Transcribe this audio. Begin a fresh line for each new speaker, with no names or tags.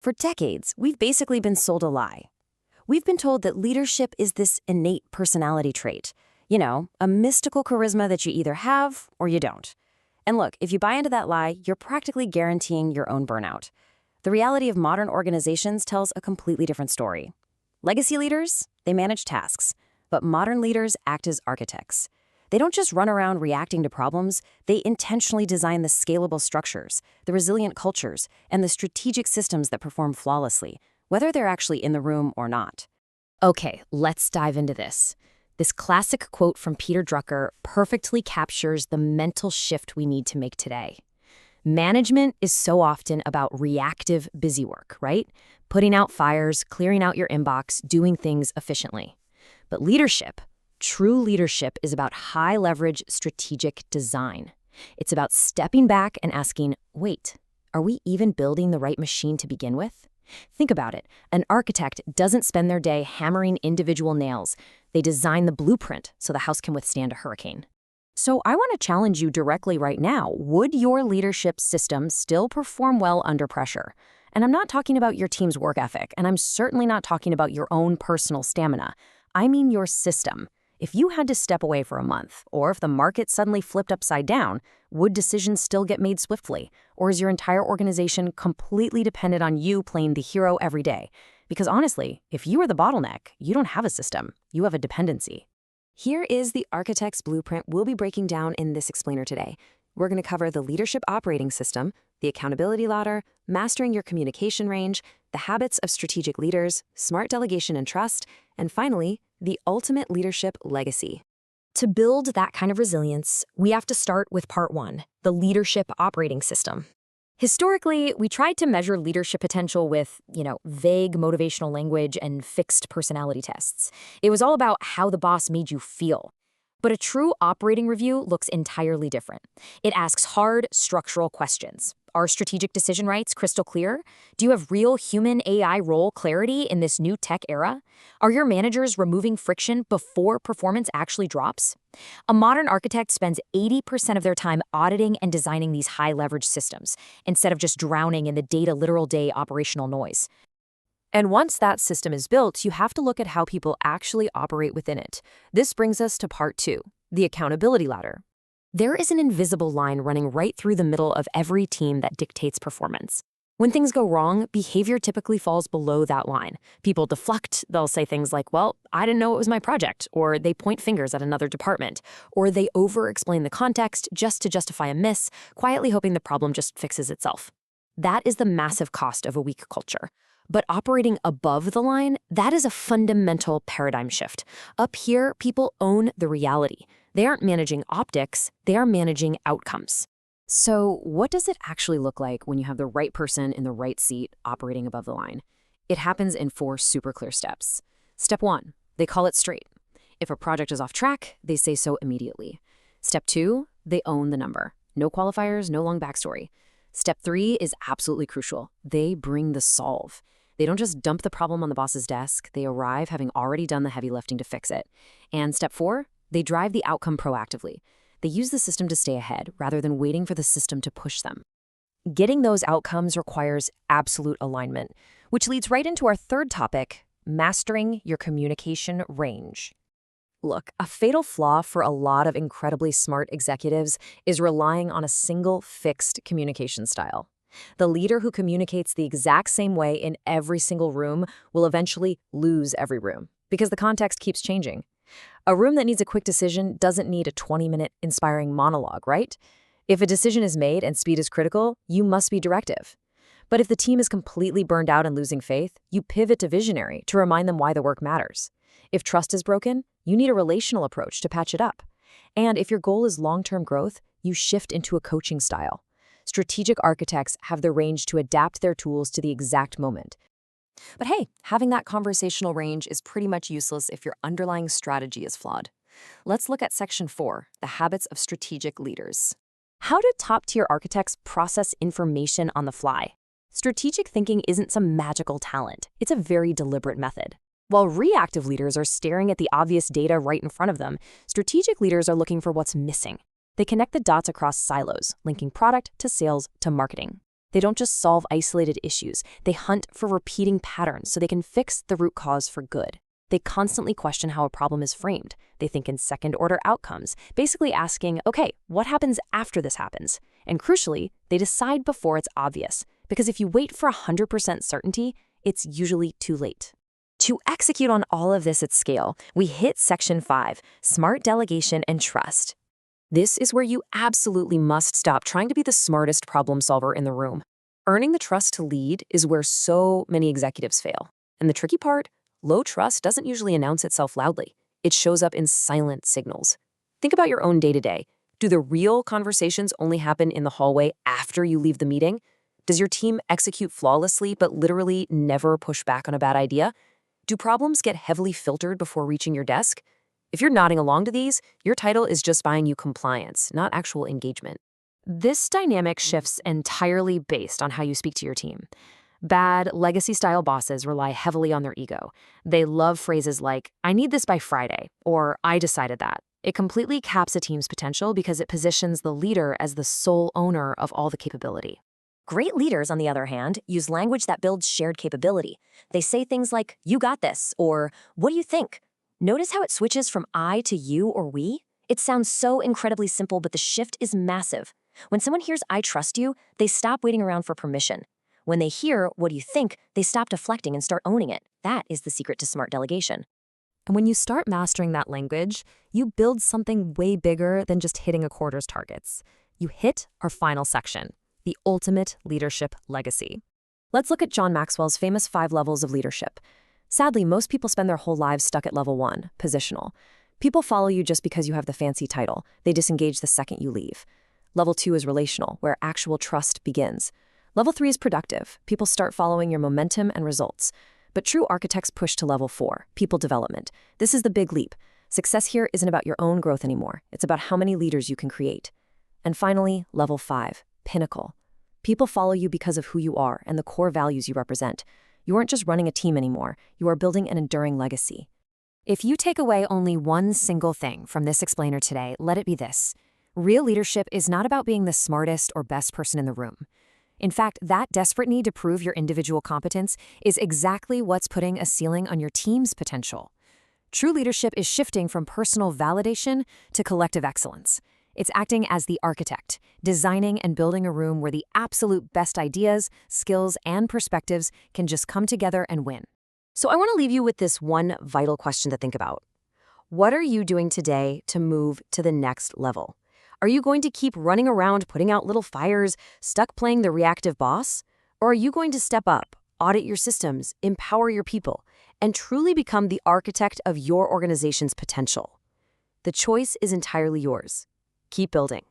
For decades, we've basically been sold a lie. We've been told that leadership is this innate personality trait. A mystical charisma that you either have or you don't. And look, if you buy into that lie, you're practically guaranteeing your own burnout. The reality of modern organizations tells a completely different story. Legacy leaders, they manage tasks, but modern leaders act as architects. They don't just run around reacting to problems, they intentionally design the scalable structures, the resilient cultures, and the strategic systems that perform flawlessly, whether they're actually in the room or not. Okay, let's dive into this. This classic quote from Peter Drucker perfectly captures the mental shift we need to make today. Management is so often about reactive busy work, right? Putting out fires, clearing out your inbox, doing things efficiently. But leadership, true leadership, is about high-leverage strategic design. It's about stepping back and asking, wait, are we even building the right machine to begin with? Think about it. An architect doesn't spend their day hammering individual nails. They design the blueprint so the house can withstand a hurricane. So I want to challenge you directly right now. Would your leadership system still perform well under pressure? And I'm not talking about your team's work ethic, and I'm certainly not talking about your own personal stamina. I mean your system. If you had to step away for a month, or if the market suddenly flipped upside down, would decisions still get made swiftly? Or is your entire organization completely dependent on you playing the hero every day? Because honestly, if you are the bottleneck, you don't have a system, you have a dependency. Here is the architect's blueprint we'll be breaking down in this explainer today. We're going to cover the leadership operating system, the accountability ladder, mastering your communication range, the habits of strategic leaders, smart delegation and trust, and finally, the ultimate leadership legacy. To build that kind of resilience, we have to start with part one, the leadership operating system. Historically, we tried to measure leadership potential with, vague motivational language and fixed personality tests. It was all about how the boss made you feel. But a true operating review looks entirely different. It asks hard, structural questions. Are strategic decision rights crystal clear? Do you have real human-AI role clarity in this new tech era? Are your managers removing friction before performance actually drops? A modern architect spends 80% of their time auditing and designing these high-leverage systems, instead of just drowning in the data-literal-day operational noise. And once that system is built, you have to look at how people actually operate within it. This brings us to part two, the accountability ladder. There is an invisible line running right through the middle of every team that dictates performance. When things go wrong, behavior typically falls below that line. People deflect, they'll say things like, well, I didn't know it was my project, or they point fingers at another department, or they over-explain the context just to justify a miss, quietly hoping the problem just fixes itself. That is the massive cost of a weak culture. But operating above the line, that is a fundamental paradigm shift. Up here, people own the reality. They aren't managing optics, they are managing outcomes. So what does it actually look like when you have the right person in the right seat operating above the line? It happens in 4 super clear steps. Step 1, they call it straight. If a project is off track, they say so immediately. Step 2, they own the number. No qualifiers, no long backstory. Step 3 is absolutely crucial. They bring the solve. They don't just dump the problem on the boss's desk, they arrive having already done the heavy lifting to fix it. And step 4, they drive the outcome proactively. They use the system to stay ahead rather than waiting for the system to push them. Getting those outcomes requires absolute alignment, which leads right into our third topic, mastering your communication range. Look, a fatal flaw for a lot of incredibly smart executives is relying on a single fixed communication style. The leader who communicates the exact same way in every single room will eventually lose every room because the context keeps changing. A room that needs a quick decision doesn't need a 20-minute inspiring monologue, right? If a decision is made and speed is critical, you must be directive. But if the team is completely burned out and losing faith, you pivot to visionary to remind them why the work matters. If trust is broken, you need a relational approach to patch it up. And if your goal is long-term growth, you shift into a coaching style. Strategic architects have the range to adapt their tools to the exact moment. But hey, having that conversational range is pretty much useless if your underlying strategy is flawed. Let's look at section 4, the habits of strategic leaders. How do top-tier architects process information on the fly? Strategic thinking isn't some magical talent. It's a very deliberate method. While reactive leaders are staring at the obvious data right in front of them, strategic leaders are looking for what's missing. They connect the dots across silos, linking product to sales to marketing. They don't just solve isolated issues, they hunt for repeating patterns so they can fix the root cause for good. They constantly question how a problem is framed. They think in second-order outcomes, basically asking, okay, what happens after this happens? And crucially, they decide before it's obvious, because if you wait for 100% certainty, it's usually too late. To execute on all of this at scale, we hit Section 5, Smart Delegation and Trust. This is where you absolutely must stop trying to be the smartest problem solver in the room. Earning the trust to lead is where so many executives fail. And the tricky part, low trust doesn't usually announce itself loudly. It shows up in silent signals. Think about your own day-to-day. Do the real conversations only happen in the hallway after you leave the meeting? Does your team execute flawlessly but literally never push back on a bad idea? Do problems get heavily filtered before reaching your desk? If you're nodding along to these, your title is just buying you compliance, not actual engagement. This dynamic shifts entirely based on how you speak to your team. Bad, legacy-style bosses rely heavily on their ego. They love phrases like, I need this by Friday, or I decided that. It completely caps a team's potential because it positions the leader as the sole owner of all the capability. Great leaders, on the other hand, use language that builds shared capability. They say things like, you got this, or what do you think? Notice how it switches from I to you or we? It sounds so incredibly simple, but the shift is massive. When someone hears I trust you, they stop waiting around for permission. When they hear what do you think, they stop deflecting and start owning it. That is the secret to smart delegation. And when you start mastering that language, you build something way bigger than just hitting a quarter's targets. You hit our final section, the ultimate leadership legacy. Let's look at John Maxwell's famous 5 levels of leadership. Sadly, most people spend their whole lives stuck at level 1, positional. People follow you just because you have the fancy title. They disengage the second you leave. Level 2 is relational, where actual trust begins. Level 3 is productive. People start following your momentum and results. But true architects push to level 4, people development. This is the big leap. Success here isn't about your own growth anymore. It's about how many leaders you can create. And finally, level 5, pinnacle. People follow you because of who you are and the core values you represent. You aren't just running a team anymore. You are building an enduring legacy. If you take away only one single thing from this explainer today, let it be this. Real leadership is not about being the smartest or best person in the room. In fact, that desperate need to prove your individual competence is exactly what's putting a ceiling on your team's potential. True leadership is shifting from personal validation to collective excellence. It's acting as the architect, designing and building a room where the absolute best ideas, skills, and perspectives can just come together and win. So I want to leave you with this one vital question to think about. What are you doing today to move to the next level? Are you going to keep running around putting out little fires, stuck playing the reactive boss? Or are you going to step up, audit your systems, empower your people, and truly become the architect of your organization's potential? The choice is entirely yours. Keep building.